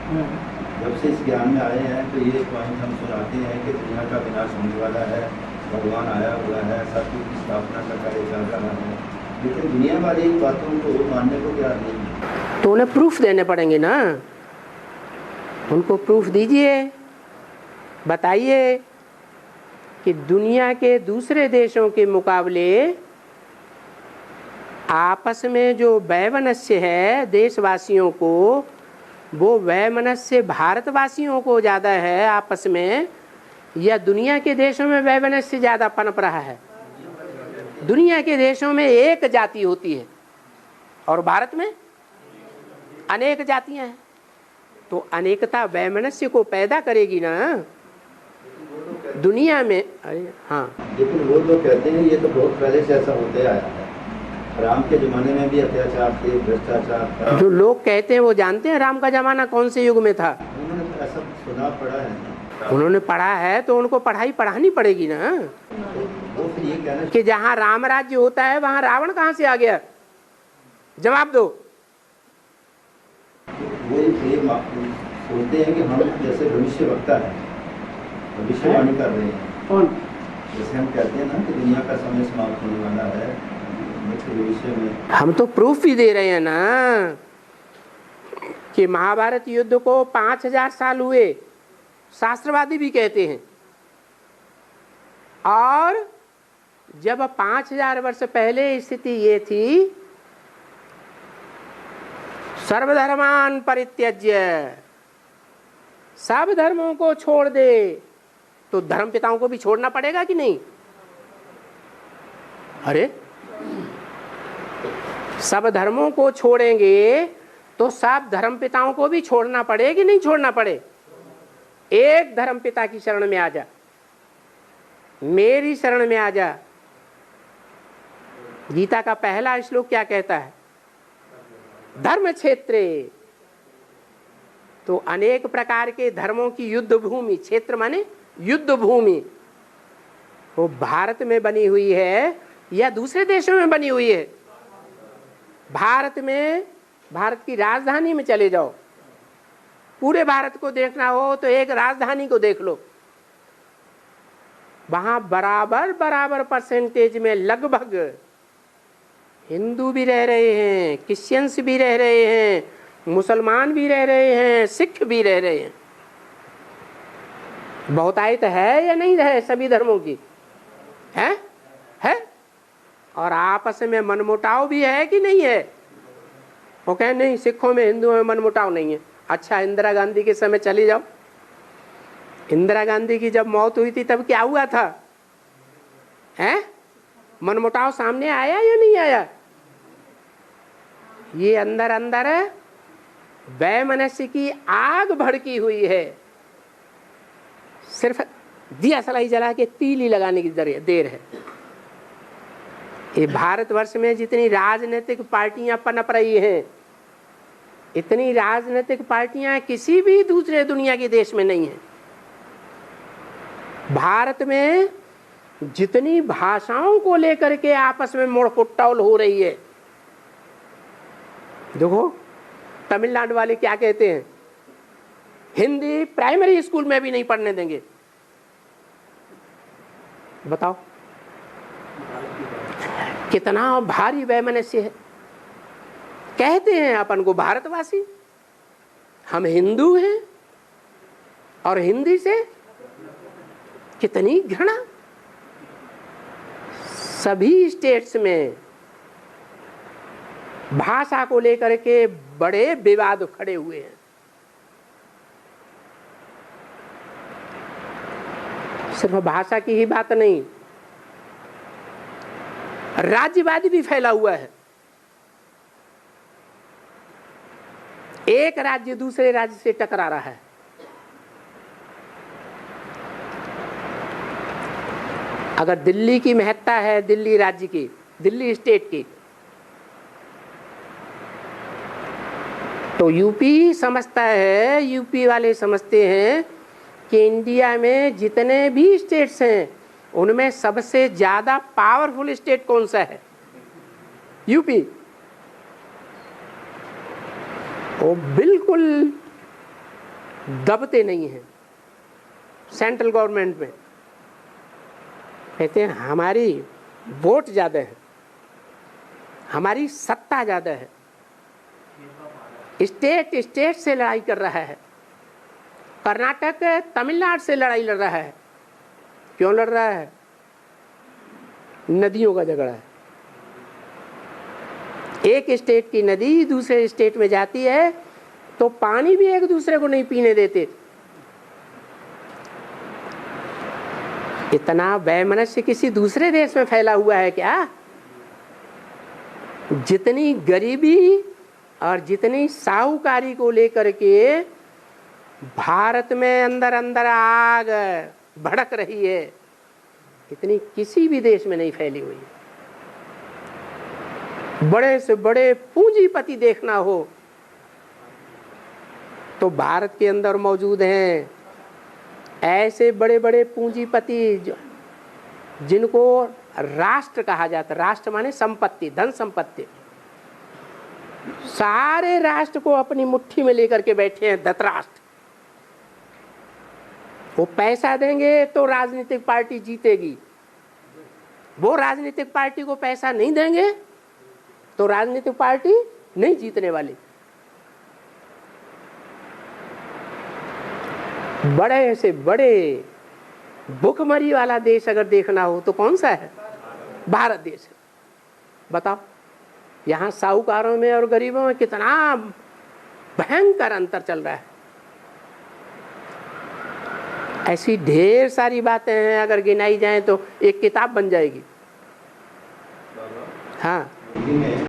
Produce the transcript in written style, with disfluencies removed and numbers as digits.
जब से इस ज्ञान में आए हैं तो ये पॉइंट हम सुनाते हैं कि दुनिया का विनाश होने वाला है, भगवान आया हुआ है, सत्य की स्थापना का कार्य चल रहा है, लेकिन दुनिया वाली बातों को मानने को तैयार नहीं है। तो उन्हें प्रूफ देने पड़ेंगे ना, उनको प्रूफ दीजिए, बताइए कि दुनिया के दूसरे देशों के मुकाबले आपस में जो वैमनस्य है देशवासियों को, वो वैमनस्य भारतवासियों को ज़्यादा है आपस में, या दुनिया के देशों में वैमनस्य ज़्यादा पनप रहा है? दुनिया के देशों में एक जाति होती है और भारत में अनेक जातियां हैं, तो अनेकता वैमनस्य को पैदा करेगी ना दुनिया में। हाँ, लेकिन वो लोग कहते हैं ये तो बहुत पहले से ऐसा होते आया है, राम के जमाने में भी अत्याचार थे, भ्रष्टाचार था। जो लोग कहते हैं वो जानते हैं राम का जमाना कौन से युग में था? उन्होंने तो ऐसा सुना पड़ा है। उन्होंने पढ़ा है तो उनको पढ़ाई पढ़ानी पड़ेगी ना, वो फिर ये कहना कि जहाँ राम राज्य होता है वहाँ रावण कहाँ से आ गया? जवाब दो। वो ये सोचते हैं कि हम जैसे भविष्य वक्ता है, भविष्यवाणी कर रहे हैं। कौन? जैसे हम कहते हैं ना कि दुनिया का समय समाप्त होने वाला है, भविष्य में हम तो प्रूफ भी दे रहे हैं ना कि महाभारत युद्ध को 5000 साल हुए, शास्त्रवादी भी कहते हैं। और जब 5000 वर्ष पहले स्थिति ये थी, सर्वधर्मान परित्यज्य, सब धर्मों को छोड़ दे, तो धर्म पिताओं को भी छोड़ना पड़ेगा कि नहीं? अरे सब धर्मों को छोड़ेंगे तो सब धर्म पिताओं को भी छोड़ना पड़े कि नहीं छोड़ना पड़े? एक धर्म पिता की शरण में आ जा, मेरी शरण में आ जा। गीता का पहला श्लोक क्या कहता है? धर्म क्षेत्रे। तो अनेक प्रकार के धर्मों की युद्ध भूमि, क्षेत्र माने युद्ध भूमि, वो भारत में बनी हुई है या दूसरे देशों में बनी हुई है? भारत में, भारत की राजधानी में चले जाओ, पूरे भारत को देखना हो तो एक राजधानी को देख लो, वहां बराबर बराबर परसेंटेज में लगभग हिंदू भी रह रहे हैं, क्रिश्चियंस भी रह रहे हैं, मुसलमान भी रह रहे हैं, सिख भी रह रहे हैं। बहुतायत है या नहीं रहे सभी धर्मों की? है? और आपस में मनमुटाव भी है कि नहीं है? वो कहे नहीं, सिखों में हिंदुओं में मनमुटाव नहीं है। अच्छा, इंदिरा गांधी के समय चले जाओ, इंदिरा गांधी की जब मौत हुई थी तब क्या हुआ था? है? मनमुटाव सामने आया या नहीं आया? ये अंदर अंदर वैमनस्य की आग भड़की हुई है, सिर्फ दिया सलाई जला के तीली लगाने की देर है। ये भारतवर्ष में जितनी राजनीतिक पार्टियां पनप रही हैं, इतनी राजनीतिक पार्टियां किसी भी दूसरे दुनिया के देश में नहीं है। भारत में जितनी भाषाओं को लेकर के आपस में मोड़ फुटौल हो रही है, देखो तमिलनाडु वाले क्या कहते हैं, हिंदी प्राइमरी स्कूल में भी नहीं पढ़ने देंगे। बताओ कितना भारी वैमनस्य है। कहते हैं अपन को भारतवासी, हम हिंदू हैं और हिंदी से कितनी घृणा। सभी स्टेट्स में भाषा को लेकर के बड़े विवाद खड़े हुए हैं। सिर्फ भाषा की ही बात नहीं, राज्यवाद भी फैला हुआ है। एक राज्य दूसरे राज्य से टकरा रहा है। अगर दिल्ली की महत्ता है, दिल्ली राज्य की, दिल्ली स्टेट की, तो यूपी समझता है, यूपी वाले समझते हैं कि इंडिया में जितने भी स्टेट्स हैं उनमें सबसे ज्यादा पावरफुल स्टेट कौन सा है? यूपी। वो बिल्कुल दबते नहीं हैं सेंट्रल गवर्नमेंट में। कहते हैं हमारी वोट ज़्यादा है, हमारी सत्ता ज़्यादा है। स्टेट स्टेट से लड़ाई कर रहा है। कर्नाटक तमिलनाडु से लड़ाई लड़ रहा है। क्यों लड़ रहा है? नदियों का झगड़ा है। एक स्टेट की नदी दूसरे स्टेट में जाती है तो पानी भी एक दूसरे को नहीं पीने देते। इतना वैमनस्य किसी दूसरे देश में फैला हुआ है क्या? जितनी गरीबी और जितनी साहूकारी को लेकर के भारत में अंदर अंदर आग भड़क रही है, इतनी किसी भी देश में नहीं फैली हुई है। बड़े से बड़े पूंजीपति देखना हो तो भारत के अंदर मौजूद हैं। ऐसे बड़े बड़े पूंजीपति जिनको राष्ट्र कहा जाता है। राष्ट्र माने संपत्ति, धन संपत्ति। सारे राष्ट्र को अपनी मुट्ठी में लेकर के बैठे हैं धृतराष्ट्र। वो पैसा देंगे तो राजनीतिक पार्टी जीतेगी, वो राजनीतिक पार्टी को पैसा नहीं देंगे तो राजनीतिक पार्टी नहीं जीतने वाली। बड़े से बड़े भूखमरी वाला देश अगर देखना हो तो कौन सा है? भारत देश है। बताओ, यहाँ साहूकारों में और गरीबों में कितना भयंकर अंतर चल रहा है। ऐसी ढेर सारी बातें हैं, अगर गिनाई जाएं तो एक किताब बन जाएगी। हाँ, हिंदी में